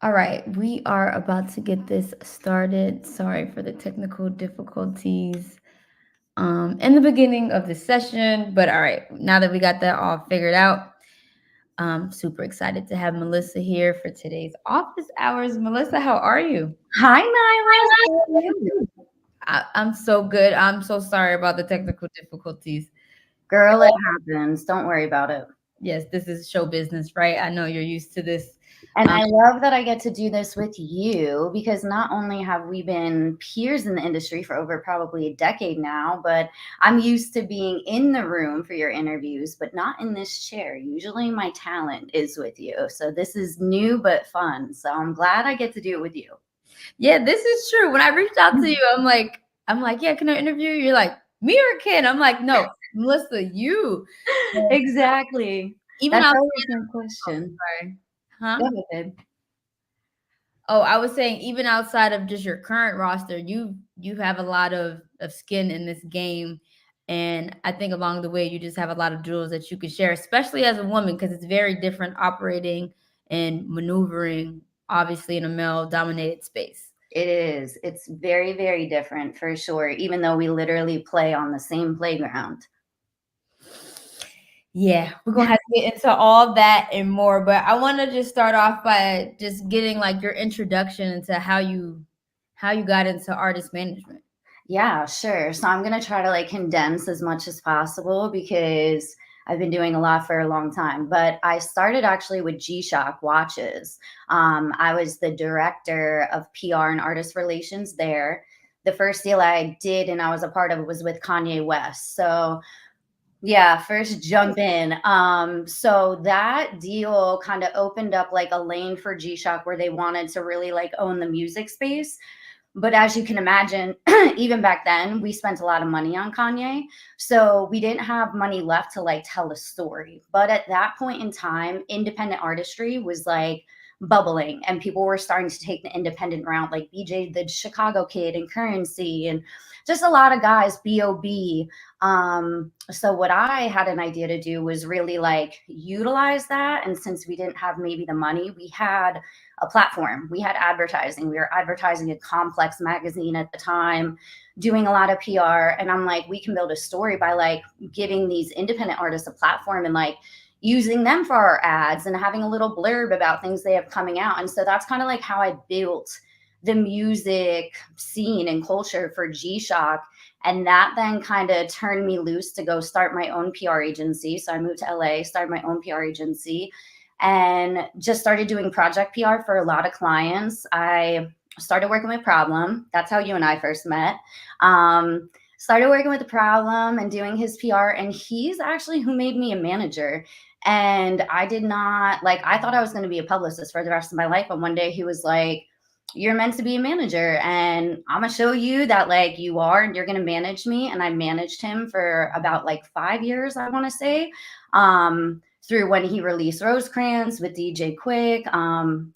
All right, we are about to get this started. Sorry for the technical difficulties in the beginning of the session, but all right, now that we got that all figured out, I'm super excited to have Melissa here for today's office hours. Melissa, how are you? Hi, Nyla. How are you? I'm so good. I'm so sorry about the technical difficulties. Girl, it happens. Don't worry about it. Yes, this is show business, right? I know you're used to this. And Um, I love that I get to do this with you because not only have we been peers in the industry for over probably a decade now, but I'm used to being in the room for your interviews, but not in this chair. Usually my talent is with you. So this is new but fun. So I'm glad I get to do it with you. yeah, this is true. When I reached out to you, I'm like, yeah, can I interview you? You're like, me or Ken? I'm like, no, Melissa, you. So Exactly. even That's outside always my of, question. sorry, huh? Go ahead, babe. Oh, I was saying even outside of just your current roster, you have a lot of skin in this game, and I think along the way you just have a lot of jewels that you could share, especially as a woman, because it's very different operating and maneuvering, obviously in a male dominated space. It is. It's very, very different for sure, even though we literally play on the same playground. Yeah, we're gonna have to get into all that and more, but I want to just start off by just getting like your introduction into how you got into artist management. Yeah, sure. So I'm going to try to like condense as much as possible because I've been doing a lot for a long time. But I started actually with G-Shock watches. I was the director of PR and artist relations there. The first deal I did and I was a part of it was with Kanye West. So yeah, first jump in. So that deal kind of opened up like a lane for G-Shock where they wanted to really like own the music space. But as you can imagine, even back then, we spent a lot of money on Kanye. So we didn't have money left to like tell a story. But at that point in time, independent artistry was like bubbling and people were starting to take the independent route, like BJ the Chicago Kid and Currency and just a lot of guys, B.O.B. So what I had an idea to do was really like utilize that. And since we didn't have maybe the money, we had a platform. We had advertising. We were advertising a Complex magazine at the time, doing a lot of PR. And I'm like, we can build a story by like giving these independent artists a platform and like using them for our ads and having a little blurb about things they have coming out. And so that's kind of like how I built the music scene and culture for G-Shock. And that then kind of turned me loose to go start my own PR agency. So I moved to LA, started my own PR agency, and just started doing project PR for a lot of clients. I started working with Problem. That's how you and I first met. Started working with the Problem and doing his PR, and he's actually who made me a manager. And I did not like, I thought I was going to be a publicist for the rest of my life. And one day he was like, you're meant to be a manager and I'm gonna show you that like you are and you're gonna manage me. And I managed him for about like 5 years, I want to say, through when he released Rosecrans with DJ Quick,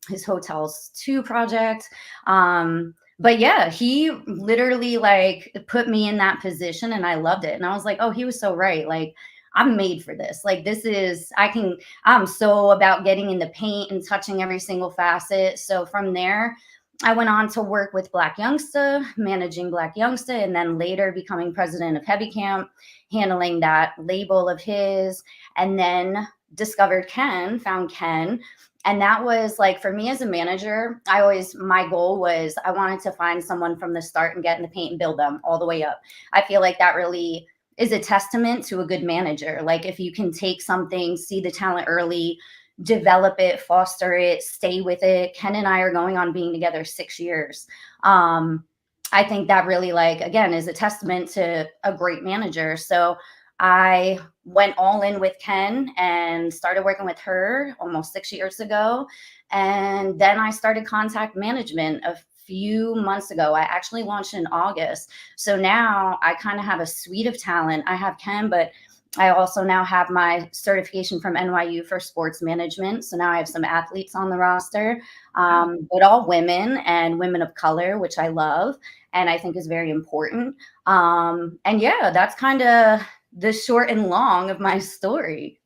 his Hotels 2 project. But yeah, he literally like put me in that position and I loved it. And I was like, oh, he was so right. Like, I'm made for this. Like, this is, I'm so about getting in the paint and touching every single facet. So from there, I went on to work with Black Youngsta, managing Black Youngsta, and then later becoming president of Heavy Camp, handling that label of his, and then discovered Ken, found Ken. And that was like, for me as a manager, my goal was I wanted to find someone from the start and get in the paint and build them all the way up. I feel like that really is a testament to a good manager. Like, if you can take something, see the talent early, develop it, foster it, stay with it. Ken and I are going on being together 6 years. I think that really, like, again, is a testament to a great manager. So I went all in with Ken and started working with her almost 6 years ago. And then I started contact management a few months ago. I actually launched in August. So now I kind of have a suite of talent. I have Ken, but I also now have my certification from NYU for sports management. So now I have some athletes on the roster, but all women and women of color, which I love and I think is very important. And yeah, that's kind of the short and long of my story.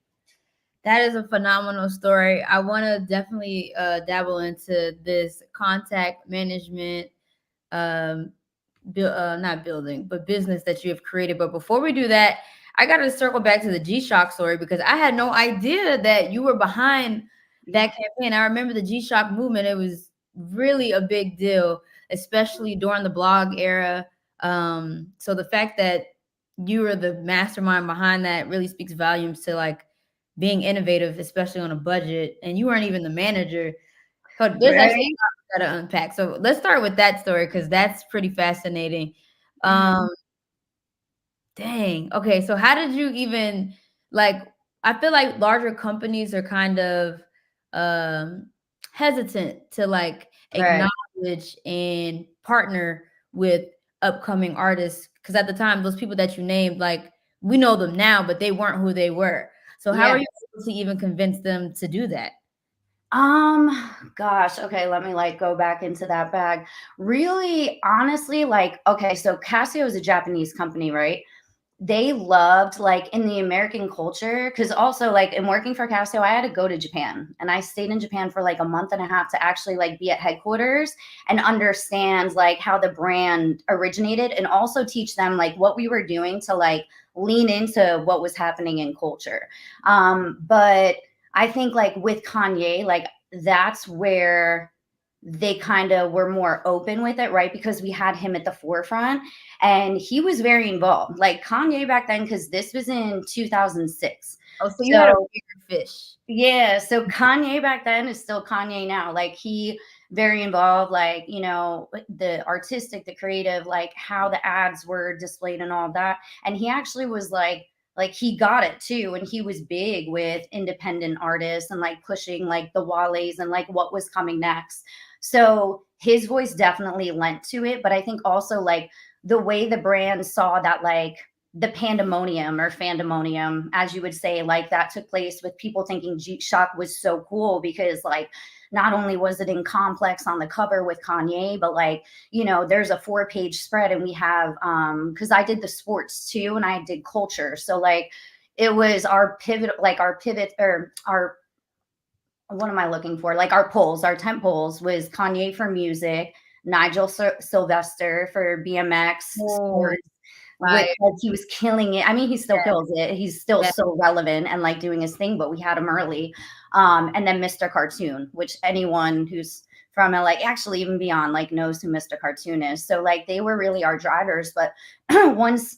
That is a phenomenal story. I want to definitely dabble into this contact management, um, not building, but business that you have created. But before we do that, I got to circle back to the G-Shock story because I had no idea that you were behind that campaign. I remember the G-Shock movement. It was really a big deal, especially during the blog era. So the fact that you were the mastermind behind that really speaks volumes to like being innovative, especially on a budget. And you weren't even the manager. So there's actually Right? a lot to unpack. So let's start with that story because that's pretty fascinating. Mhm. Dang. Okay, so how did you even like I feel like larger companies are kind of um hesitant to like Right. acknowledge and partner with upcoming artists because at the time those people that you named like we know them now but they weren't who they were. So how are Yeah. you able to even convince them to do that? Gosh, okay, let me like go back into that bag. Really, honestly, like, okay, so Casio is a Japanese company, right? They loved like in the American culture, because also like in working for Casio, I had to go to Japan and I stayed in Japan for like a month and a half to actually like be at headquarters and understand like how the brand originated and also teach them like what we were doing to like lean into what was happening in culture. But I think like with Kanye, like that's where they kind of were more open with it, right? Because we had him at the forefront and he was very involved. Like Kanye back then, because this was in 2006. Oh, so you had a So bigger fish. yeah, so Kanye back then is still Kanye now. Like he very involved, like, you know, the artistic, the creative, like how the ads were displayed and all that. And he actually was like he got it too. And he was big with independent artists and like pushing like the Wale's and like what was coming next. So his voice definitely lent to it. But I think also like the way the brand saw that like the pandemonium or fandemonium, as you would say, like that took place with people thinking G Shock was so cool because like not only was it in complex on the cover with Kanye, but like, you know, there's a 4-page spread and we have because I did the sports too and I did culture. So like it was our pivot or our what am I looking for? Like our polls, our tent polls was Kanye for music, Nigel Sylvester for BMX Oh, sports, which fire. like he was killing it. I mean, he still kills it. He's still Yeah. so relevant and like doing his thing, but we had him early. And then Mr. Cartoon, which anyone who's from LA, actually even beyond, like knows who Mr. Cartoon is. So like they were really our drivers. But once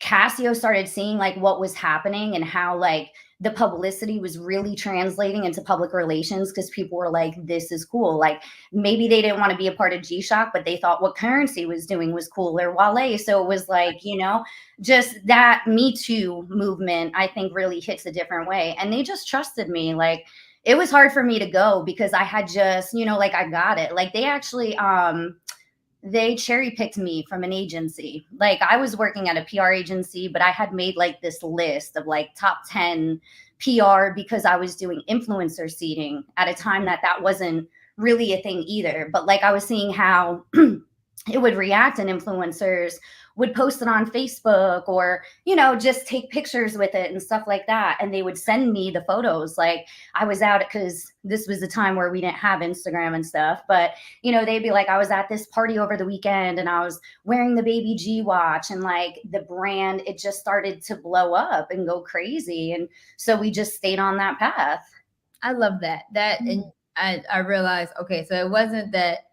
Casio started seeing like what was happening and how like the publicity was really translating into public relations because people were like, this is cool. Like maybe they didn't want to be a part of G Shock, but they thought what Currency was doing was cool or Wale. So it was like, you know, just that Me Too movement, I think really hits a different way. And they just trusted me. Like it was hard for me to go because I had just, you know, like I got it. Like they actually they cherry picked me from an agency. Like I was working at a PR agency, but I had made like this list of like top 10 PR because I was doing influencer seeding at a time that that wasn't really a thing either. But like I was seeing how it would react and influencers would post it on Facebook or, you know, just take pictures with it and stuff like that. And they would send me the photos. Like I was out because this was the time where we didn't have Instagram and stuff. But, you know, they'd be like, I was at this party over the weekend and I was wearing the Baby G watch and like the brand, it just started to blow up and go crazy. And so we just stayed on that path. I love that. That and I realized okay, so it wasn't that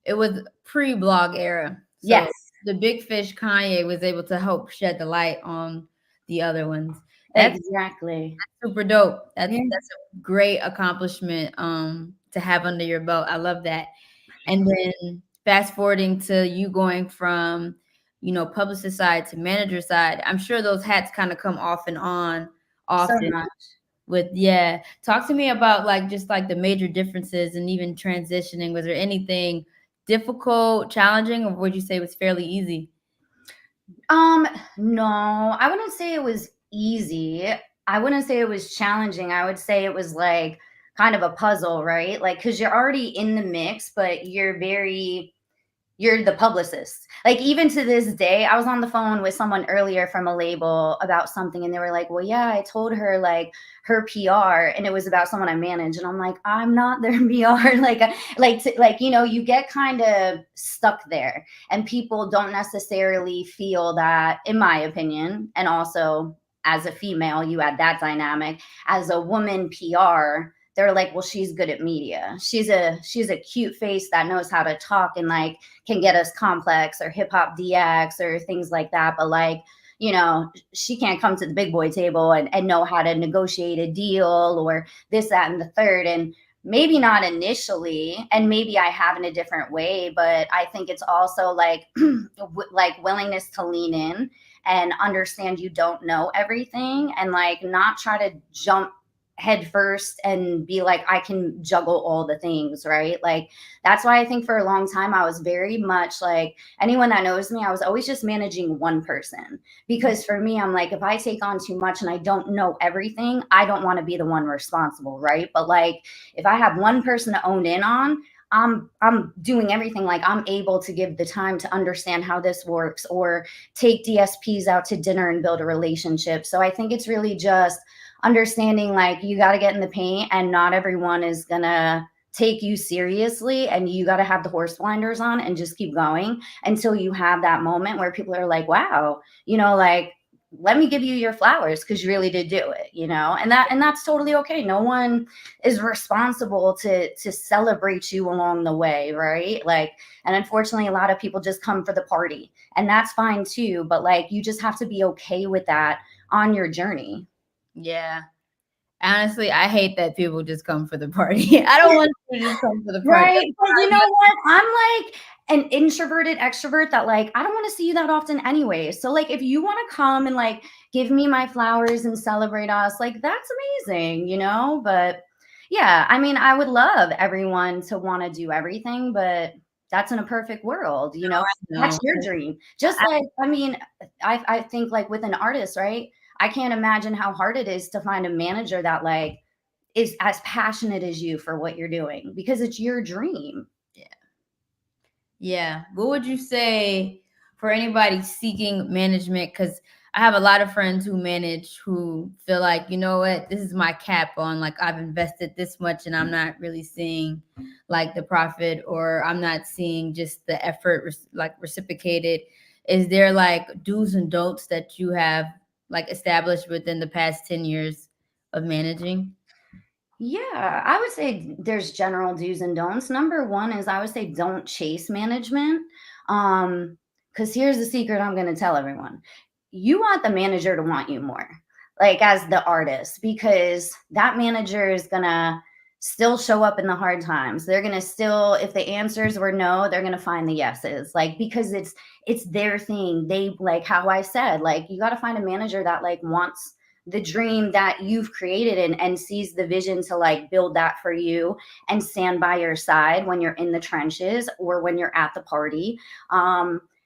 it was pre-blog era. So Yes, the big fish Kanye was able to help shed the light on the other ones. That's exactly. super dope. That's Yeah. that's a great accomplishment to have under your belt. I love that. And then fast forwarding to you going from, you know, publicist side to manager side, I'm sure those hats kind of come off and on So often much. with yeah. Talk to me about like just like the major differences and even transitioning. Was there anything difficult, challenging, or would you say it was fairly easy? No, I wouldn't say it was easy. I wouldn't say it was challenging. I would say it was like kind of a puzzle, right? Like, cause you're already in the mix, but you're very You're the publicist. Like, even to this day, I was on the phone with someone earlier from a label about something, and they were like, well, yeah, I told her like her PR, and it was about someone I manage. And I'm like, I'm not their PR. You get kind of stuck there, and people don't necessarily feel that, in my opinion. And also, as a female, you add that dynamic. As a woman PR, they're like, well, she's good at media. She's a cute face that knows how to talk and like can get us Complex or Hip Hop DX or things like that. But like, she can't come to the big boy table and know how to negotiate a deal or this, that, and the third. And maybe not initially, and maybe I have in a different way, but I think it's also like like willingness to lean in and understand you don't know everything, and like not try to jump head first and be like, I can juggle all the things, right? Like, that's why I think for a long time I was very much like, anyone that knows me, I was always just managing one person. Because for me, I'm like, if I take on too much and I don't know everything, I don't want to be the one responsible, right? But like, if I have one person to own in on, I'm doing everything. Like, I'm able to give the time to understand how this works, or take DSPs out to dinner and build a relationship. So I think it's really just understanding like you got to get in the paint, and not everyone is gonna take you seriously, and you got to have the horse blinders on and just keep going until you have that moment where people are like, wow, like, let me give you your flowers because you really did do it, and that's totally okay. No one is responsible to celebrate you along the way, right? Like, and unfortunately a lot of people just come for the party, and that's fine too, but like, you just have to be okay with that on your journey. Yeah. Honestly, I hate that people just come for the party. I don't want you to just come for the party. Right. But you know what? I'm like an introverted extrovert that like, I don't want to see you that often anyway. So like, if you want to come and like give me my flowers and celebrate us, like, that's amazing. But yeah, I mean, I would love everyone to want to do everything, but that's in a perfect world. That's No, your dream. Just like, I mean, I think like with an artist, right? I can't imagine how hard it is to find a manager that like is as passionate as you for what you're doing, because it's your dream. yeah. Yeah. What would you say for anybody seeking management? Because I have a lot of friends who manage who feel like, you know what, this is my cap on, like, I've invested this much and I'm not really seeing like the profit, or I'm not seeing just the effort like reciprocated. Is there like do's and don'ts that you have like established within the past 10 years of managing? Yeah, I would say there's general do's and don'ts. Number one is, I would say, don't chase management. Because here's the secret I'm going to tell everyone: you want the manager to want you more, like as the artist, because that manager is going to still show up in the hard times. They're going to still, if the answers were no, they're going to find the yeses, like, because it's their thing. They, like how I said, like, you got to find a manager that like wants the dream that you've created, and sees the vision to like build that for you and stand by your side when you're in the trenches or when you're at the party.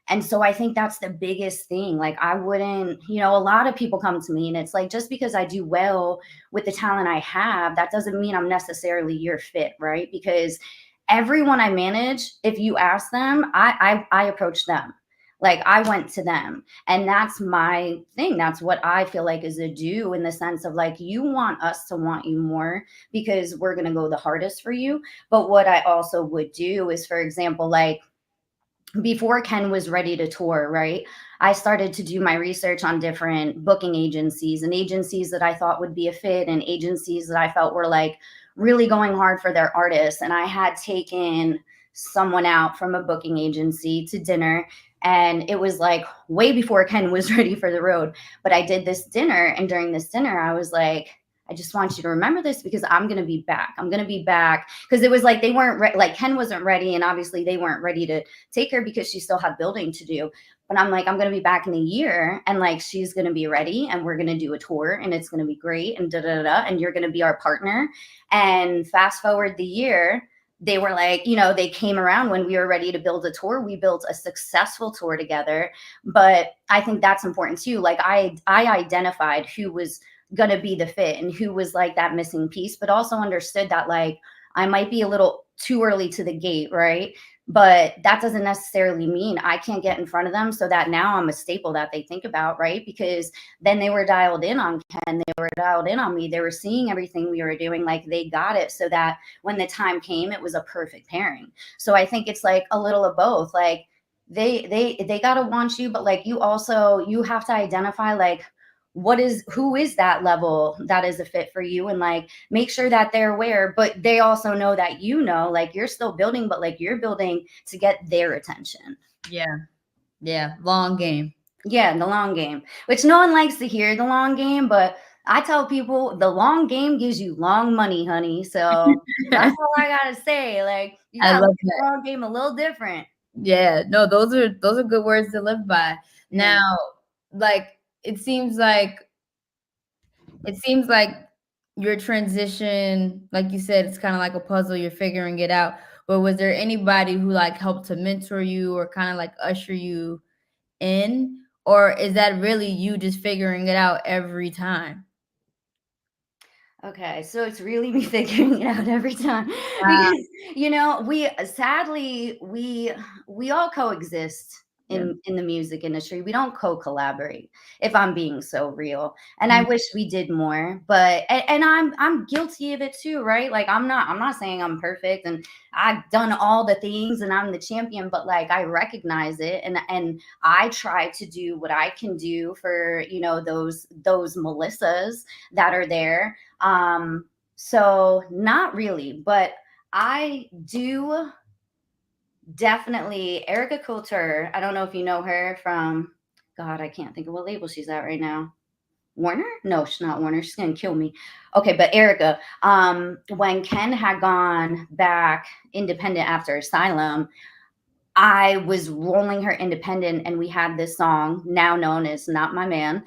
And so I think that's the biggest thing. Like, I wouldn't, a lot of people come to me and it's like, just because I do well with the talent I have, that doesn't mean I'm necessarily your fit, right? Because everyone I manage, if you ask them, I approach them. Like, I went to them, and that's my thing. That's what I feel like is a do, in the sense of like, you want us to want you more because we're going to go the hardest for you. But what I also would do is, for example, like, before Ken was ready to tour, right? I started to do my research on different booking agencies, and agencies that I thought would be a fit, and agencies that I felt were like really going hard for their artists. And I had taken someone out from a booking agency to dinner, and it was like way before Ken was ready for the road. But I did this dinner, and during this dinner, I was like, I just want you to remember this, because I'm going to be back. I'm going to be back. Because it was like they weren't like, Ken wasn't ready, and obviously they weren't ready to take her because she still had building to do. But I'm like, I'm going to be back in a year, and like, she's going to be ready, and we're going to do a tour, and it's going to be great, and da da da, and you're going to be our partner. And fast forward the year, they were like, they came around when we were ready to build a tour. We built a successful tour together. But I think that's important too. Like, I identified who was going to be the fit and who was like that missing piece, but also understood that like, I might be a little too early to the gate, right? But that doesn't necessarily mean I can't get in front of them so that now I'm a staple that they think about, right? Because then they were dialed in on Ken, they were dialed in on me, they were seeing everything we were doing, like they got it, so that when the time came, it was a perfect pairing. So I think it's like a little of both. Like they gotta want you, but like you have to identify like who is that level that is a fit for you, and like make sure that they're aware, but they also know that, you know, like you're still building, but like you're building to get their attention. Yeah. Yeah. Long game. Yeah, the long game, which no one likes to hear, the long game, but I tell people the long game gives you long money, honey. So that's all I gotta say. Like you I gotta look love at the that. long game a little different. Yeah. No, those are good words to live by. Yeah. Now, like it seems like it seems like your transition, like you said, it's kind of like a puzzle, you're figuring it out. But was there anybody who like helped to mentor you or kind of like usher you in? Or is that really you just figuring it out every time? Okay, so it's really me figuring it out every time Wow. because you know we sadly we all coexist Yeah. in the music industry. We don't co-collaborate, if I'm being so real. And I Mm, wish we did more, but and I'm guilty of it too, right? Like I'm not saying I'm perfect and I've done all the things and I'm the champion, but like I recognize it, and I try to do what I can do for, you know, those Melissas that are there. So not really, but I do definitely Erica Coulter. I don't know if you know her from, God, I can't think of what label she's at right now. Warner? No, she's not Warner. She's gonna kill me. Okay, but Erica, when Ken had gone back independent after Asylum, I was rolling her independent, and we had this song now known as Not My Man.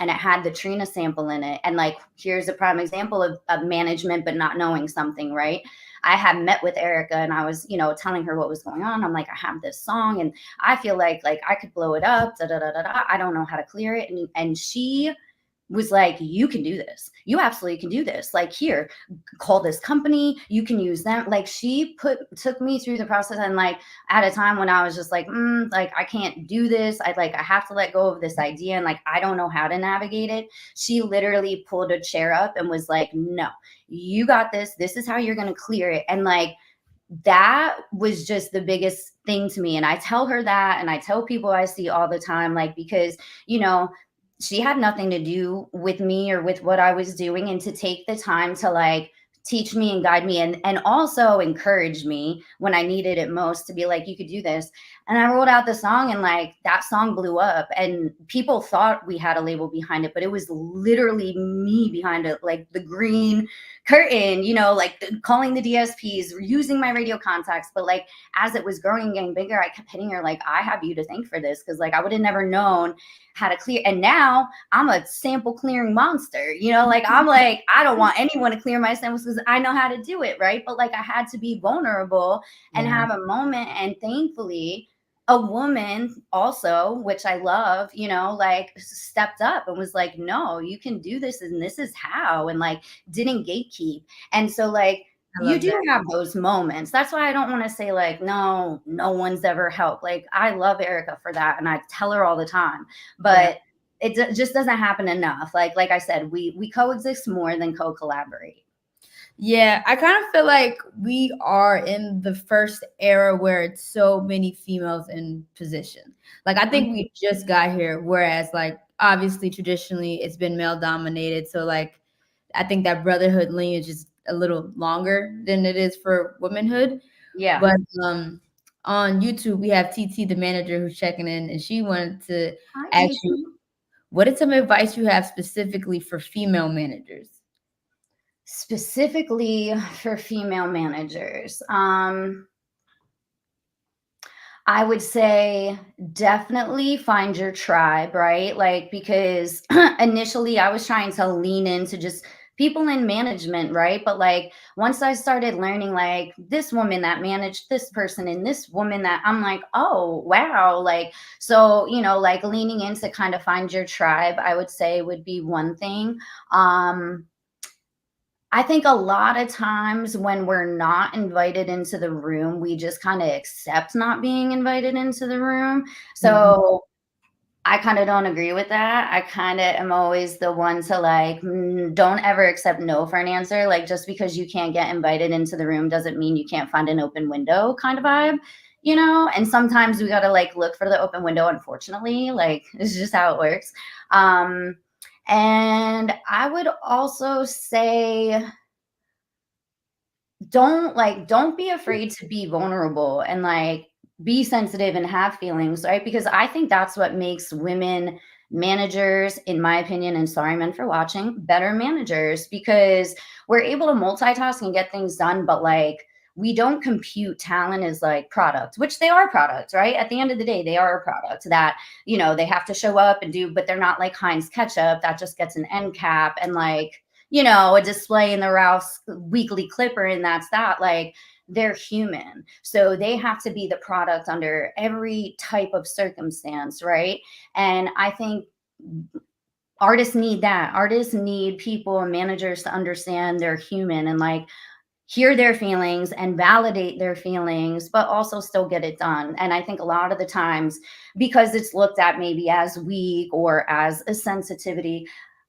And it had the Trina sample in it. And like, here's a prime example of management, but not knowing something, right? I had met with Erica and I was, you know, telling her what was going on. I'm like, I have this song and I feel like I could blow it up. Da, da, da, da, da. I don't know how to clear it. And she was like, you can do this. You absolutely can do this. Like, here, call this company. You can use them. Like, she took me through the process, and like at a time when I was just like, like I can't do this. I have to let go of this idea, and like I don't know how to navigate it. She literally pulled a chair up and was like, no, you got this. This is how you're gonna clear it. And like that was just the biggest thing to me. And I tell her that, and I tell people I see all the time, like, because, you know, she had nothing to do with me or with what I was doing, and to take the time to like teach me and guide me, and also encourage me when I needed it most, to be like, you could do this. And I rolled out the song, and like that song blew up, and people thought we had a label behind it, but it was literally me behind it, like the green curtain, you know, like calling the DSPs, using my radio contacts. But like as it was growing and getting bigger, I kept hitting her like, I have you to thank for this, because like I would have never known how to clear. And now I'm a sample clearing monster, you know, like I'm like, I don't want anyone to clear my samples because I know how to do it, right? But like I had to be vulnerable and yeah. have a moment. And thankfully, a woman also, which I love, you know, like stepped up and was like, no, you can do this, and this is how, and like didn't gatekeep. And so like I you love do that. have those moments. That's why I don't want to say like, no, no one's ever helped. Like I love Erica for that, and I tell her all the time, Yeah. but just doesn't happen enough. Like I said, we coexist more than co-collaborate. Yeah, I kind of feel like we are in the first era where it's so many females in position. Like I think Mhm. we just got here, whereas like obviously traditionally it's been male dominated. So like I think that brotherhood lineage is a little longer than it is for womanhood. Yeah. But on YouTube we have TT the manager who's checking in, and she wanted to Hi, ask TT. you what is some advice you have specifically for female managers? Specifically for female managers, I would say definitely find your tribe, right? Like, because initially I was trying to lean into just people in management, right? But like, once I started learning, like, this woman that managed this person and this woman that, I'm like, oh, wow. Like, so, you know, like leaning into kind of find your tribe, I would say would be one thing. Um, I think a lot of times when we're not invited into the room, we just kind of accept not being invited into the room. Mhm. So I kind of don't agree with that. I kind of am always the one to like, don't ever accept no for an answer. Like, just because you can't get invited into the room doesn't mean you can't find an open window kind of vibe, you know? And sometimes we got to like look for the open window, unfortunately. Like, it's just how it works. Um, and I would also say, don't be afraid to be vulnerable and like be sensitive and have feelings, right? Because I think that's what makes women managers, in my opinion, and sorry men for watching, better managers, because we're able to multitask and get things done, but like we don't compute talent as like products, which they are products, right? At the end of the day, they are a product that, they have to show up and do, but they're not like Heinz ketchup that just gets an end cap and like, a display in the Ralph's weekly clipper, and that's that. Like, they're human. So they have to be the product under every type of circumstance, right? And I think artists need that. Artists need people and managers to understand they're human and like hear their feelings and validate their feelings, but also still get it done. And I think a lot of the times, because it's looked at maybe as weak or as a sensitivity,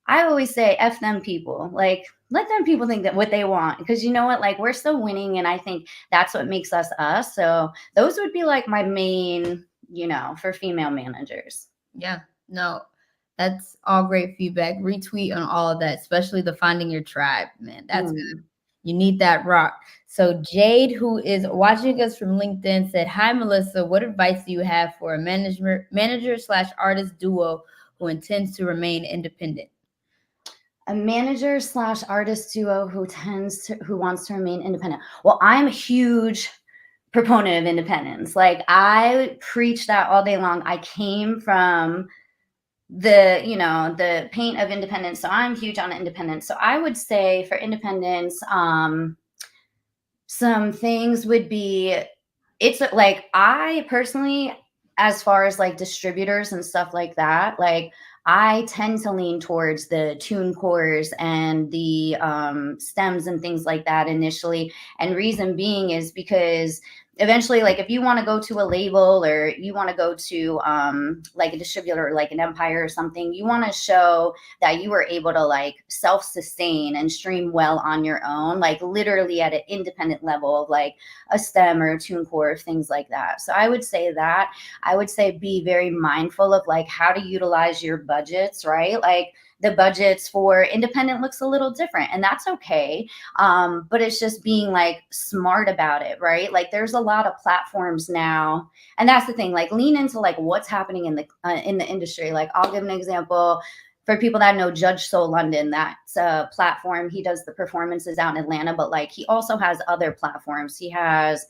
I always say, F them people. Like, let them people think that what they want. Because you know what? Like, we're still winning. And I think that's what makes us us. So those would be like my main, for female managers. Yeah, no, that's all great feedback. Retweet on all of that, especially the finding your tribe, man. That's good. Mm. You need that rock. So Jade, who is watching us from LinkedIn, said, "Hi Melissa, what advice do you have for a manager slash artist duo who intends to remain independent?" A manager slash artist duo who wants to remain independent. Well, I'm a huge proponent of independence. Like, I preach that all day long. I came from the paint of independence, so I'm huge on independence. So I would say for independence, some things would be, it's like, I personally, as far as like distributors and stuff like that, like I tend to lean towards the tune cores and the stems and things like that initially. And reason being is because eventually, like if you want to go to a label or you want to go to like a distributor, like an Empire or something, you want to show that you were able to like self-sustain and stream well on your own, like literally at an independent level of like a stem or a tune core, things like that. So I would say that. I would say be very mindful of like how to utilize your budgets, right? Like the budgets for independent looks a little different, and that's okay. But it's just being like smart about it, right? Like there's a lot of platforms now, and that's the thing. Like lean into like what's happening in the industry. Like I'll give an example. For people that know Judge Soul London, that's a platform. He does the performances out in Atlanta, but like he also has other platforms. He has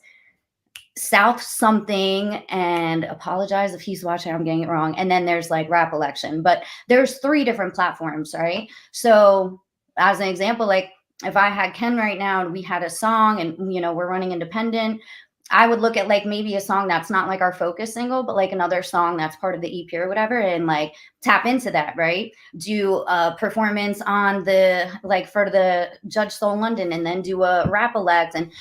South something, and apologize if he's watching, I'm getting it wrong. And then there's like Rap Election, but there's 3 different platforms, right? So as an example, like if I had Ken right now and we had a song and we're running independent, I would look at like maybe a song that's not like our focus single, but like another song that's part of the EP or whatever, and like tap into that, right? Do a performance on the like for the Judge Soul London, and then do a Rap Elect. And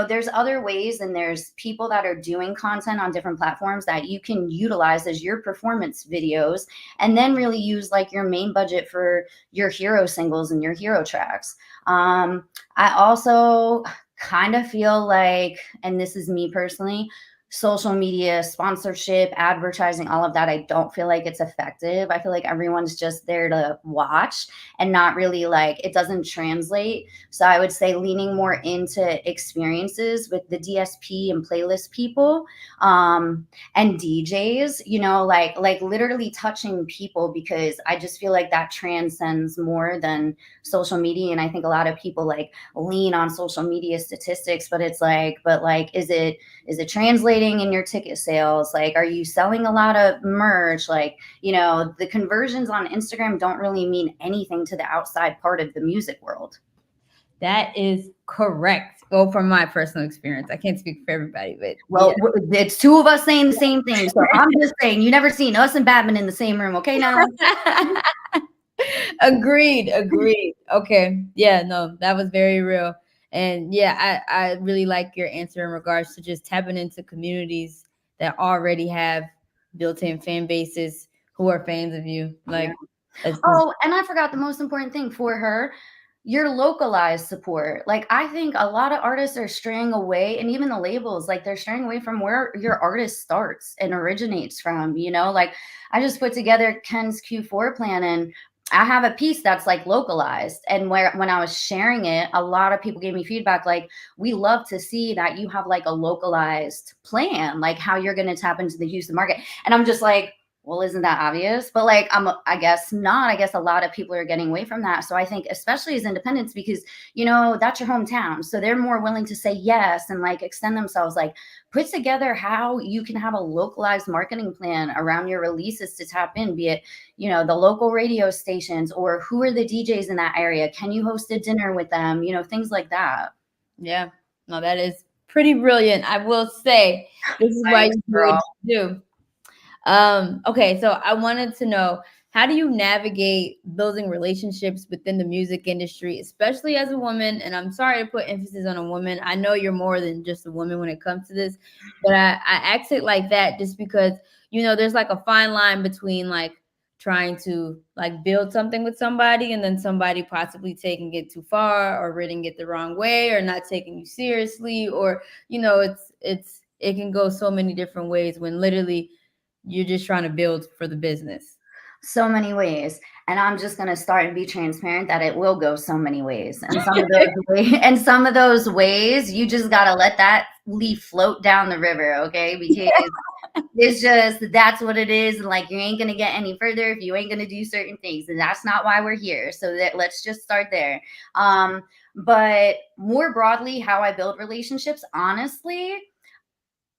there's other ways, and there's people that are doing content on different platforms that you can utilize as your performance videos, and then really use like your main budget for your hero singles and your hero tracks. I also kind of feel like, and this is me personally, social media sponsorship, advertising, all of that, I don't feel like it's effective. I feel like everyone's just there to watch and not really like, it doesn't translate. So I would say leaning more into experiences with the DSP and playlist people, and DJs, like literally touching people, because I just feel like that transcends more than social media. And I think a lot of people like lean on social media statistics, but it's like, is it translating in your ticket sales? Like, are you selling a lot of merch? Like, the conversions on Instagram don't really mean anything to the outside part of the music world. That is correct. Well, from my personal experience, I can't speak for everybody, but well, it's 2 of us saying the same thing. So I'm just saying, you never seen us and Batman in the same room, okay? Now. Agreed, agreed. Okay. Yeah, no, that was very real. And yeah, I really like your answer in regards to just tapping into communities that already have built-in fan bases who are fans of you. Yeah. Like that's just Oh, and I forgot the most important thing for her, your localized support. Like, I think a lot of artists are straying away, and even the labels, like, they're straying away from where your artist starts and originates from, you know? Like, I just put together Ken's Q4 plan, and I have a piece that's like localized. And where when I was sharing it, a lot of people gave me feedback like, we love to see that you have like a localized plan, like how you're going to tap into the Houston market. And I'm just like, well, isn't that obvious? But like, I guess not. I guess a lot of people are getting away from that. So I think, especially as independents, because that's your hometown, so they're more willing to say yes and like extend themselves. Like, put together how you can have a localized marketing plan around your releases to tap in, be it the local radio stations, or who are the DJs in that area? Can you host a dinner with them? Things like that. yeah. No, that is pretty brilliant. I will say this is why Thanks, you do what girl. you do. Okay, so I wanted to know, how do you navigate building relationships within the music industry, especially as a woman? And I'm sorry to put emphasis on a woman. I know you're more than just a woman when it comes to this, but I ask it like that just because, there's like a fine line between like trying to like build something with somebody and then somebody possibly taking it too far or reading it the wrong way or not taking you seriously, or it can go so many different ways when literally you're just trying to build for the business. So many ways. And I'm just going to start and be transparent that it will go so many ways. And some of those ways, and some of those ways, you just got to let that leaf float down the river, okay? Because it's just, that's what it is. And like, you ain't going to get any further if you ain't going to do certain things. And that's not why we're here. So let's just start there. But more broadly, how I build relationships, honestly,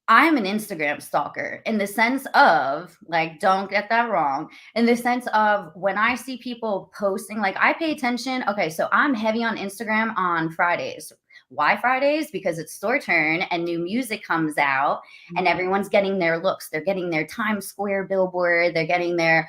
I'm an Instagram stalker in the sense of, like, don't get that wrong, in the sense of when I see people posting, like, I pay attention. Okay, so I'm heavy on Instagram on Fridays. Why Fridays? Because it's store turn and new music comes out and everyone's getting their looks. They're getting their Times Square billboard. They're getting their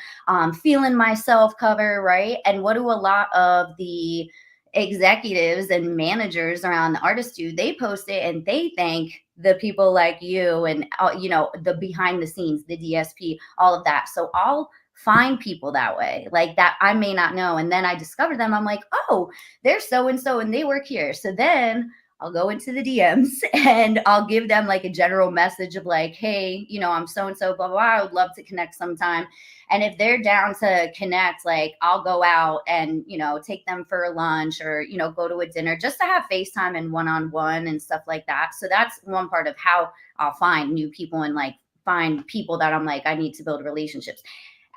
Feeling Myself cover, right? And what do a lot of the executives and managers around the artists do? They post it and they thank the people like you and the behind the scenes, the DSP, all of that. So I'll find people that way, like that I may not know, and then I discover them. I'm like, oh, they're so and so and they work here. So then I'll go into the DMs and I'll give them like a general message of like, hey, I'm so and so, blah, blah, blah. I would love to connect sometime. And if they're down to connect, like, I'll go out and, take them for a lunch or, go to a dinner just to have FaceTime and one-on-one and stuff like that. So that's one part of how I'll find new people and like find people that I'm like, I need to build relationships.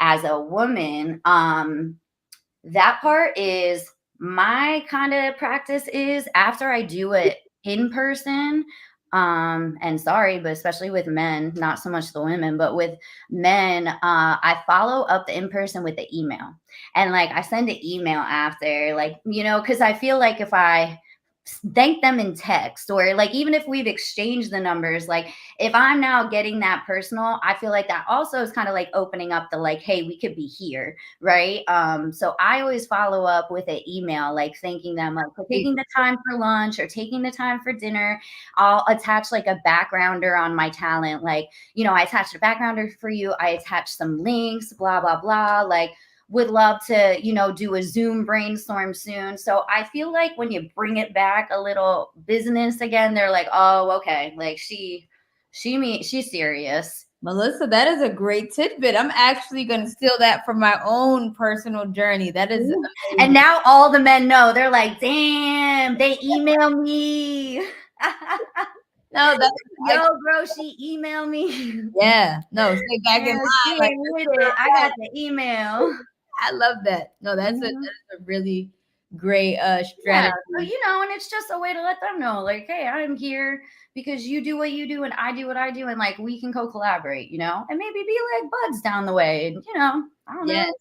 As a woman, that part is my kind of practice is after I do it in person. And sorry, but especially with men, not so much the women, but with men, I follow up the in person with the email. And like I send an email after, like, because I feel like if I thank them in text, or like even if we've exchanged the numbers, like if I'm now getting that personal, I feel like that also is kind of like opening up the like, hey, we could be here, right? So I always follow up with an email, like thanking them, like for taking the time for lunch or taking the time for dinner. I'll attach like a backgrounder on my talent, like, I attached a backgrounder for you, I attached some links, blah blah blah, like would love to, do a Zoom brainstorm soon. So I feel like when you bring it back a little business again, they're like, oh, okay, like she's serious. Melissa, that is a great tidbit. I'm actually going to steal that from my own personal journey. That is Ooh. And amazing. now all the men know. They're like, damn, they email me. No, that's Yo, bro, she emailed me. yeah. No, stay back in Yeah, she line. Like, ain't with it. I got the email. I love that. No, that Mhm. is a really great Yeah, strategy. so and it's just a way to let them know, like, hey, I'm here because you do what you do and I do what I do, and like we can co-collaborate, and maybe be like buds down the way, and I don't Yes. know.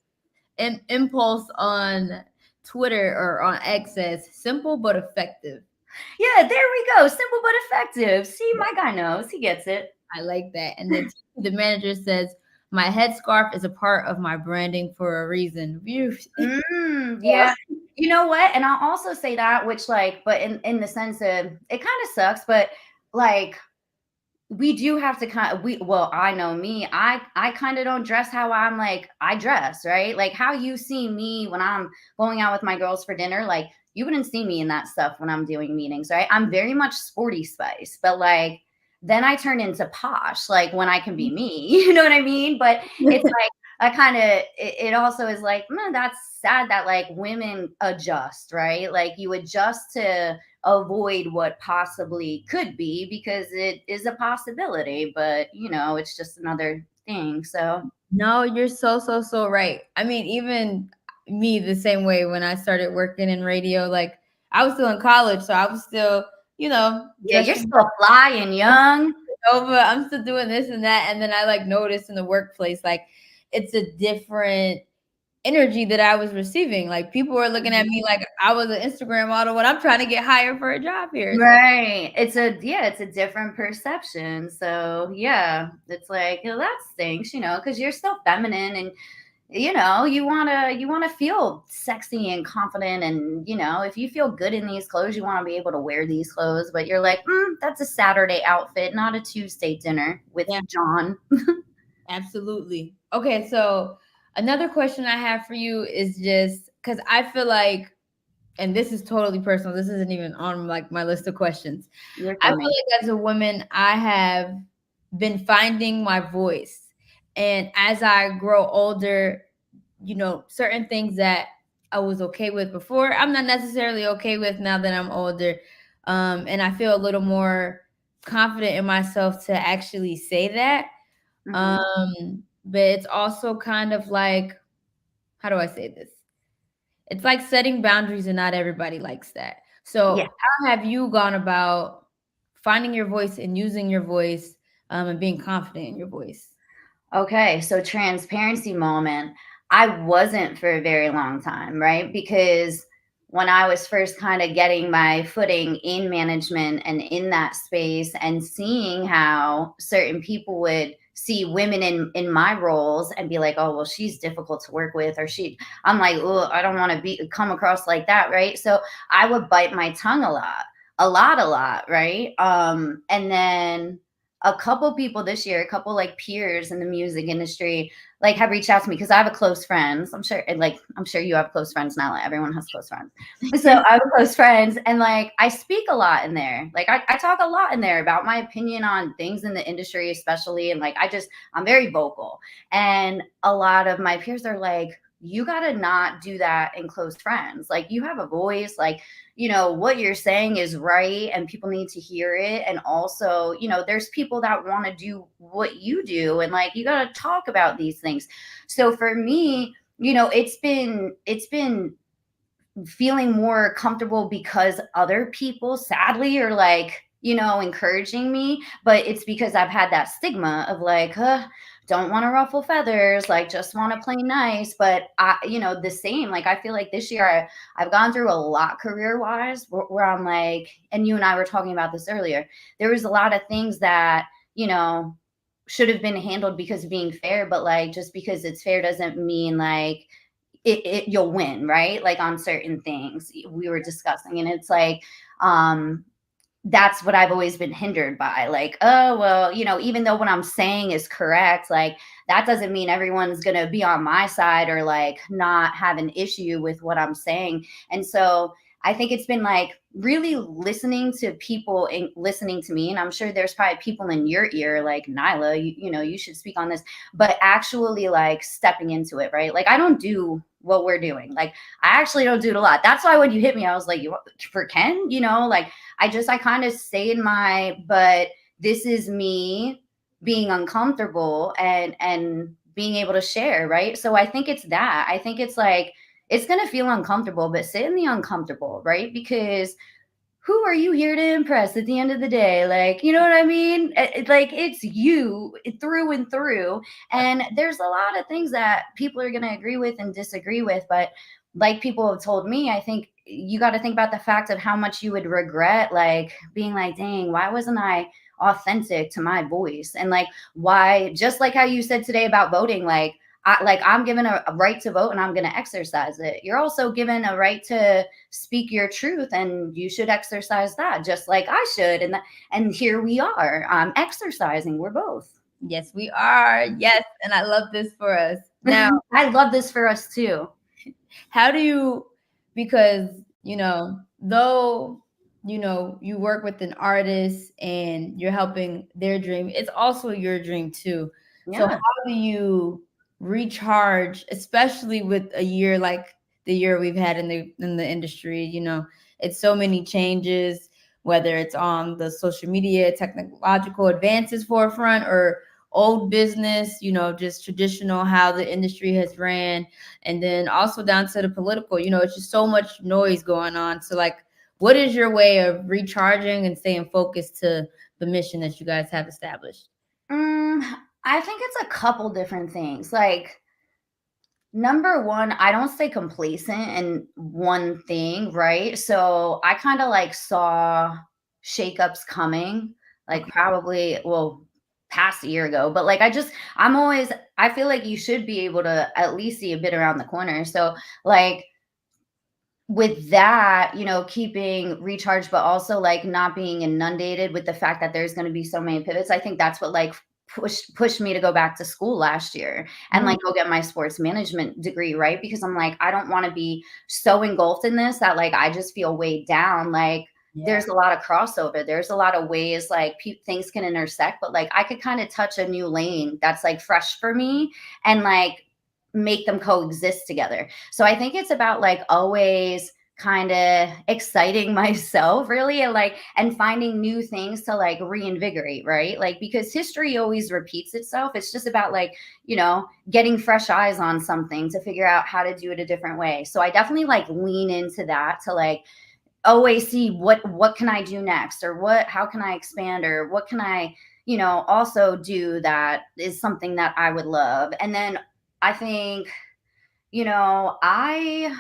And Impulse on Twitter or on X says simple but effective. Yeah, there we go. Simple but effective. See, my guy knows. He gets it. I like that. And then the manager says My headscarf is a part of my branding for a reason. Yeah. You know what? And I'll also say that, which like, but in the sense of it kind of sucks, but like we do have to kind of well, I know me, I kind of don't dress how I'm like I dress, right? Like how you see me when I'm going out with my girls for dinner, like you wouldn't see me in that stuff when I'm doing meetings, right? I'm very much sporty spice, but like then I turn into posh, like when I can be me, you know what I mean? But it's like I kind of it also is like, man, that's sad that like women adjust, right? Like you adjust to avoid what possibly could be because it is a possibility, but you know, it's just another thing. So No, you're so right. I mean, even me the same way when I started working in radio, like I was still in college, so I was still, yeah, you're dressing still fly and young. over. I'm still doing this and that. And then I like noticed in the workplace, like it's a different energy that I was receiving. Like people were looking at me like I was an Instagram model when I'm trying to get hired for a job here. So Right. It's a different perception. So yeah, it's like, well, that stinks, you know, because you're still feminine and you know, you wanna feel sexy and confident and you know, if you feel good in these clothes, you want to be able to wear these clothes, but you're like, that's a Saturday outfit, not a Tuesday dinner with yeah, John. absolutely. Okay, so another question I have for you is just because I feel like, and this is totally personal, this isn't even on like my list of questions. You're I feel funny. like as a woman, I have been finding my voice. And as I grow older, certain things that I was okay with before, I'm not necessarily okay with now that I'm older. And I feel a little more confident in myself to actually say that. Hmm. But it's also kind of like, how do I say this? It's like setting boundaries, and not everybody likes that. Yeah. So, how have you gone about finding your voice and using your voice, and being confident in your voice? Okay, so transparency moment. I wasn't for a very long time, right? Because when I was first kind of getting my footing in management and in that space and seeing how certain people would see women in my roles and be like, "Oh, well, she's difficult to work with," or I'm like, "Oh, I don't want to be come across like that," right? So I would bite my tongue a lot, right? And then a couple people this year, a couple like peers in the music industry, like have reached out to me because I have a close friends. I'm sure, and like I'm sure you have close friends now. Like everyone has close friends. So I have close friends, and like I speak a lot in there. Like I talk a lot in there about my opinion on things in the industry, especially, and like I'm very vocal. And a lot of my peers are like, you gotta not do that in close friends. Like you have a voice, like you know what you're saying is right and people need to hear it, and also you know there's people that want to do what you do and like you got to talk about these things. So for me, you know, it's been feeling more comfortable because other people sadly are like you know encouraging me, but it's because I've had that stigma of like don't want to ruffle feathers, like just want to play nice. But I you know the same, like I feel like this year I've gone through a lot career wise where I'm like, and you and I were talking about this earlier, there was a lot of things that you know should have been handled because of being fair, but like just because it's fair doesn't mean like you'll win, right? Like on certain things we were discussing, and it's like, um, that's what I've always been hindered by. Like, oh, well, you know, even though what I'm saying is correct, like that doesn't mean everyone's going to be on my side or like not have an issue with what I'm saying. And so I think it's been like really listening to people and listening to me. And I'm sure there's probably people in your ear like, Nyla, you know, you should speak on this, but actually like stepping into it, right? Like, I don't do what we're doing. Like, I actually don't do it a lot. That's why when you hit me, I was like, you for Ken, you know, like, I kind of stay in my, but this is me being uncomfortable and being able to share, right? So I think it's that. I think it's like it's going to feel uncomfortable, but sit in the uncomfortable, right? Because who are you here to impress at the end of the day? Like, you know what I mean? Like, it's you through and through. And there's a lot of things that people are going to agree with and disagree with. But like people have told me, I think you got to think about the fact of how much you would regret, like, being like, dang, why wasn't I authentic to my voice. And like, why, just like how you said today about voting, like, I'm given a right to vote and I'm going to exercise it. You're also given a right to speak your truth, and you should exercise that just like I should. And here we are, exercising. We're both. Yes, we are. Yes, and I love this for us. Now, I love this for us too. how do you, because, though, you work with an artist and you're helping their dream, it's also your dream too. So Yeah. how do you recharge, especially with a year like the year we've had in the industry? It's so many changes, whether it's on the social media, technological advances forefront, or old business, just traditional how the industry has ran, and then also down to the political. It's just so much noise going on. So like, what is your way of recharging and staying focused to the mission that you guys have established? I think it's a couple different things. Like, number one, I don't stay complacent in one thing, right? So I kind of like saw shakeups coming, like Okay. probably, well, past a year ago. But like, I feel like you should be able to at least see a bit around the corner. So, like, with that, keeping recharged, but also like not being inundated with the fact that there's going to be so many pivots. I think that's what like pushed me to go back to school last year and Mhm. like go get my sports management degree, right? Because I'm like, I don't want to be so engulfed in this that like I just feel weighed down. Like, Yeah. there's a lot of crossover. There's a lot of ways like things can intersect, but like I could kind of touch a new lane that's like fresh for me and like make them coexist together. So I think it's about like always kind of exciting myself really, and finding new things to like reinvigorate, right? Like, because history always repeats itself. It's just about like, getting fresh eyes on something to figure out how to do it a different way. So I definitely like lean into that to like always see what can I do next, or how can I expand, or what can I, also do that is something that I would love. And then I think, you know, I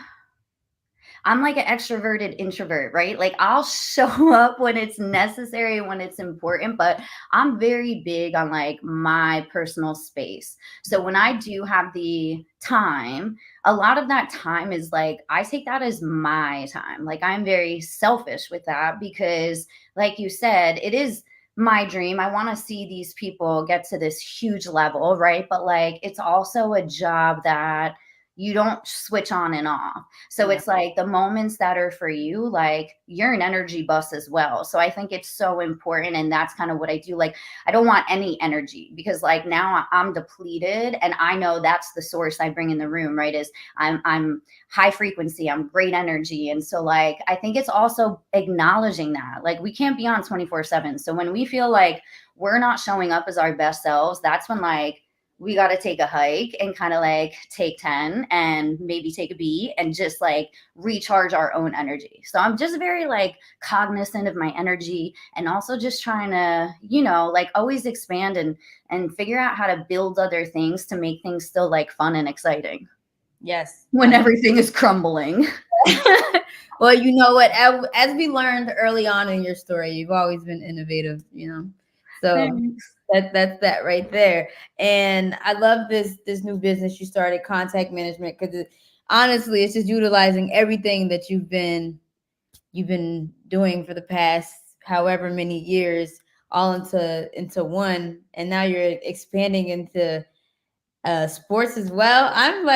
I'm like an extroverted introvert, right? Like, I'll show up when it's necessary, when it's important, but I'm very big on like my personal space. So when I do have the time, a lot of that time is like I take that as my time. Like, I'm very selfish with that because, like you said, it is my dream. I want to see these people get to this huge level, right? But like, it's also a job that you don't switch on and off. So Yeah. it's like the moments that are for you, like, you're an energy bus as well. So I think it's so important. And that's kind of what I do. Like, I don't want any energy because like now I'm depleted, and I know that's the source I bring in the room, right? Is I'm high frequency, I'm great energy. And so like, I think it's also acknowledging that like we can't be on 24/7. So when we feel like we're not showing up as our best selves, that's when like we got to take a hike and kind of like take 10 and maybe take a beat and just like recharge our own energy. So I'm just very like cognizant of my energy, and also just trying to, like always expand and figure out how to build other things to make things still like fun and exciting Yes. when everything is crumbling. Well, you know what? As we learned early on in your story, you've always been innovative. So Thanks. that's that right there. And I love this new business you started, contact management, because honestly, it's just utilizing everything that you've been doing for the past however many years, all into one, and now you're expanding into sports as well. I'm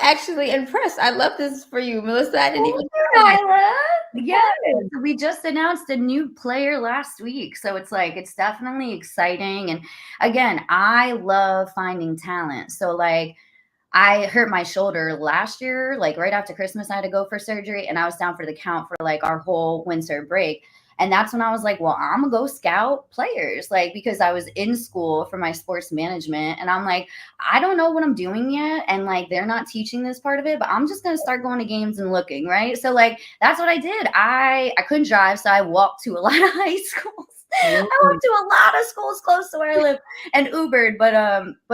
actually impressed. I love this for you, Melissa. I didn't even Thank you, know Nyla. Yes, that. we just announced a new player last week. So it's like, it's definitely exciting. And again, I love finding talent. So, like, I hurt my shoulder last year, like right after Christmas, I had to go for surgery, and I was down for the count for like our whole winter break. And that's when I was like, well, I'm gonna go scout players, like, because I was in school for my sports management. And I'm like, I don't know what I'm doing yet. And like, they're not teaching this part of it, but I'm just gonna start going to games and looking, right? So like, that's what I did. I couldn't drive, so I walked to a lot of high schools. I Ooh, walked to a lot of schools close to where I live and Ubered. But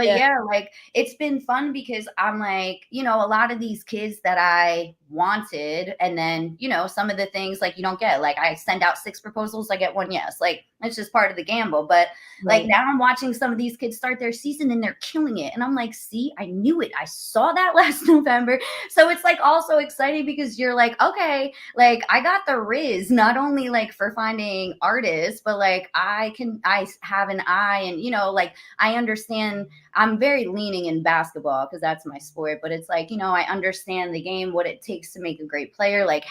yeah, yeah, like, it's been fun because I'm like, a lot of these kids that I wanted, and then, some of the things like you don't get. Like, I send out 6 proposals, I get 1 yes. Like, It's just part of the gamble. But like Right. now I'm watching some of these kids start their season and they're killing it. And I'm like, see, I knew it. I saw that last November. So it's like also exciting because you're like, okay, like I got the riz, not only like for finding artists, but like I have an eye and, like I understand. I'm very leaning in basketball because that's my sport, but it's like, I understand the game, what it takes to make a great player, like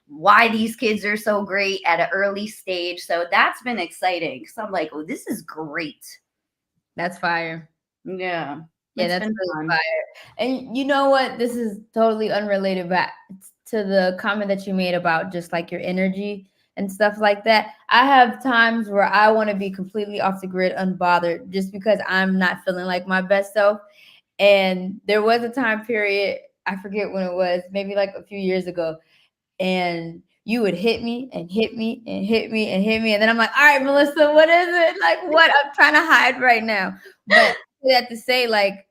why these kids are so great at an early stage. So that's been exciting. So I'm like, oh, this is great. That's fire. Yeah, Yeah, it's that's been really fun. fire. And you know what? This is totally unrelated back to the comment that you made about just like your energy and stuff like that. I have times where I want to be completely off the grid, unbothered, just because I'm not feeling like my best self. And there was a time period, I forget when it was, maybe like a few years ago, and you would hit me and hit me and hit me and hit me. And then I'm like, all right, Melissa, what is it? Like, what? I'm trying to hide right now. But I have to say, like,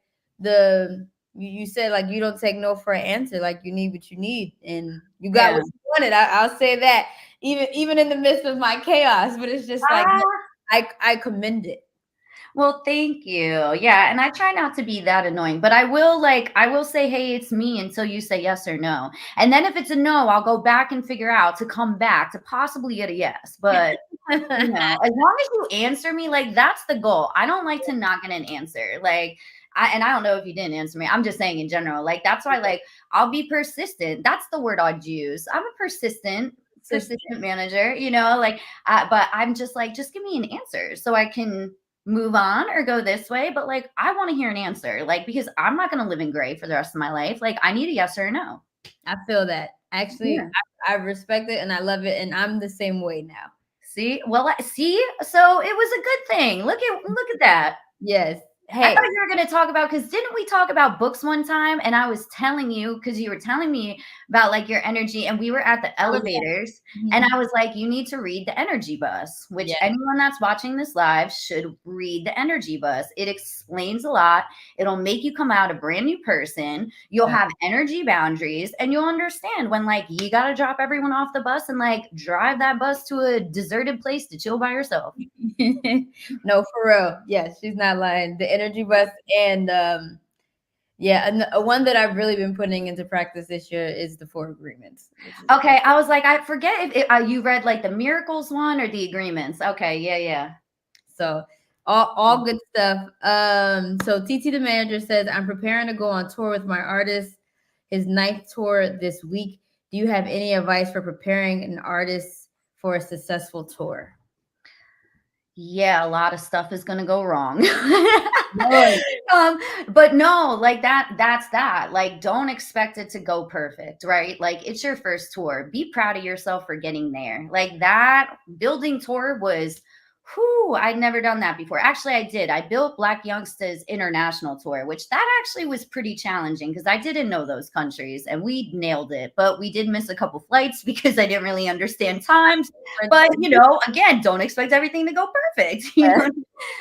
you said, like, you don't take no for an answer. Like, you need what you need, and you got Yeah. what you wanted. I'll say that, even in the midst of my chaos. But it's just like, Ah, I commend it. well, thank you. Yeah, and I try not to be that annoying, but I will say, "Hey, it's me," until you say yes or no. And then if it's a no, I'll go back and figure out to come back to possibly get a yes. But as long as you answer me, like that's the goal. I don't like to not get an answer. Like I don't know if you didn't answer me. I'm just saying in general. Like that's why like I'll be persistent. That's the word I'd use. I'm a persistent manager, like but I'm just like just give me an answer so I can move on or go this way, but like I want to hear an answer. Like because I'm not going to live in gray for the rest of my life. Like I need a yes or a no. I feel that. Actually, Yeah. I respect it and I love it, and I'm the same way now. See? Well, see? So it was a good thing. Look at that. Yes. I thought Hey. you were going to talk about because didn't we talk about books one time? And I was telling you because you were telling me about like your energy, and we were at the Oh yeah. elevators, and Mhm. I was like, you need to read the Energy Bus, which Yeah. anyone that's watching this live should read the Energy Bus. It explains a lot. It'll make you come out a brand new person. You'll Right. have energy boundaries, and you'll understand when like you got to drop everyone off the bus and like drive that bus to a deserted place to chill by yourself. No, for real. Yes, she's not lying. The energy bus and yeah, and one that I've really been putting into practice this year is the four agreements, which is Okay, I was like, I forget if you read like the miracles one or the agreements. Okay, yeah, yeah. so all good stuff. So TT the manager says I'm preparing to go on tour with my artist, his ninth tour this week. Do you have any advice for preparing an artist for a successful tour? Yeah, a lot of stuff is gonna go wrong. Lord. um, but no, like that's that. Like, don't expect it to go perfect, right? Like it's your first tour. Be proud of yourself for getting there. Like that building tour was whew, I'd never done that before. Actually, I did. I built Black Youngsters International Tour, which that actually was pretty challenging because I didn't know those countries and we nailed it. But we did miss a couple flights because I didn't really understand times. But again, don't expect everything to go perfect.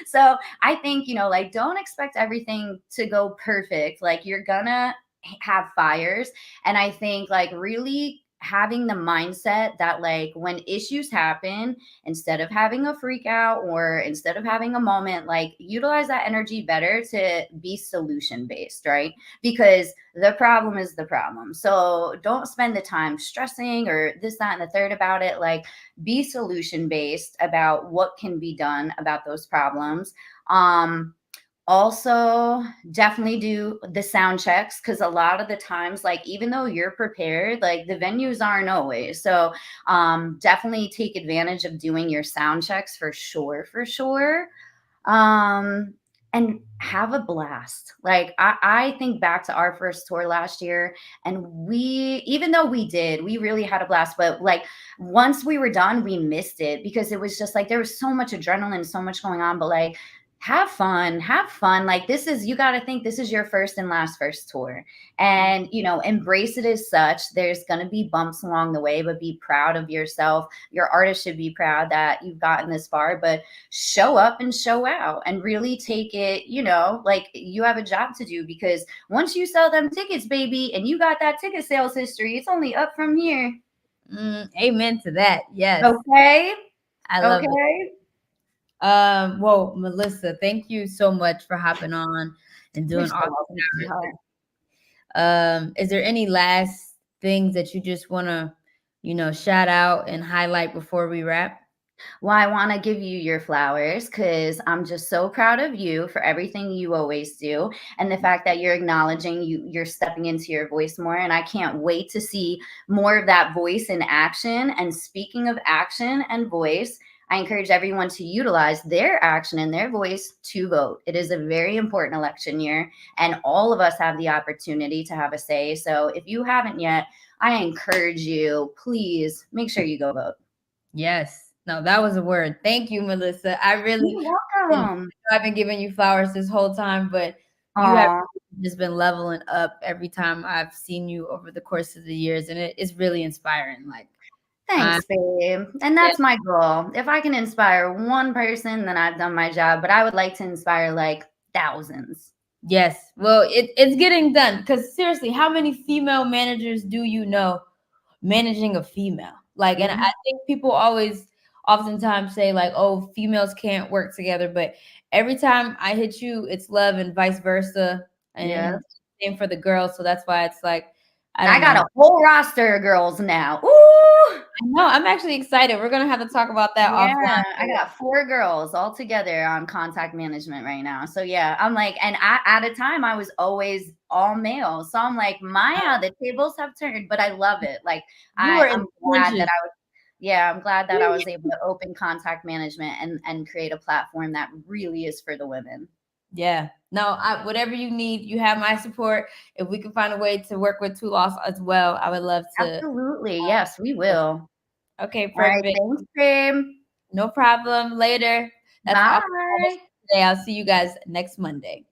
So I think, like don't expect everything to go perfect. Like you're gonna have fires. And I think like really having the mindset that like when issues happen, instead of having a freak out or instead of having a moment, like utilize that energy better to be solution based, right? Because the problem is the problem. So don't spend the time stressing or this, that, and the third about it. Like be solution based about what can be done about those problems. Um, also definitely do the sound checks because a lot of the times like even though you're prepared like the venues aren't always so definitely take advantage of doing your sound checks for sure um and have a blast. Like I think back to our first tour last year and we even though we really had a blast, but like once we were done we missed it because it was just like there was so much adrenaline, so much going on, but like have fun. Like this is you got to think this is your first and last first tour, and embrace it as such. There's going to be bumps along the way, but be proud of yourself. Your artist should be proud that you've gotten this far, but show up and show out and really take it, like you have a job to do because once you sell them tickets, baby, and you got that ticket sales history, it's only up from here. Amen to that. Yes, Okay. I love it. Okay. Well, Melissa, thank you so much for hopping on and You're doing so all welcome, these sweetheart. hours. Is there any last things that you just want to, shout out and highlight before we wrap? Well, I want to give you your flowers because I'm just so proud of you for everything you always do, and the fact that you're acknowledging you're stepping into your voice more. And I can't wait to see more of that voice in action. And speaking of action and voice, I encourage everyone to utilize their action and their voice to vote. It is a very important election year, and all of us have the opportunity to have a say. So if you haven't yet, I encourage you, please make sure you go vote. Yes. No, that was a word. Thank you, Melissa. I really, You're and welcome. I've been giving you flowers this whole time, but you have Aw, just been leveling up every time I've seen you over the course of the years, and it is really inspiring. Like, I, thanks, babe. And yeah, that's my goal. If I can inspire one person, then I've done my job. But I would like to inspire like thousands. yes. Well, it's getting done because seriously, how many female managers do you know managing a female? Like, and Mhm. I think people always oftentimes say like, oh, females can't work together, but every time I hit you, it's love and vice versa. Yeah. And same for the girls. So that's why it's like, I I don't got know. a whole roster of girls now. Ooh. I know I'm actually excited. We're gonna have to talk about that Yeah, offline. I got 4 girls all together on contact management right now. So yeah, I'm like, and at a time I was always all male. So I'm like, Maya, the tables have turned, but I love it. Like You were in I'm the glad that trenches. I'm glad that I was able to open contact management and create a platform that really is for the women. Yeah. No, whatever you need, you have my support. If we can find a way to work with Two Loss as well, I would love to. Absolutely. Yes, we will. Okay, All right. perfect. Thanks, babe. No problem. Later. That's all for Bye. today. I'll see you guys next Monday.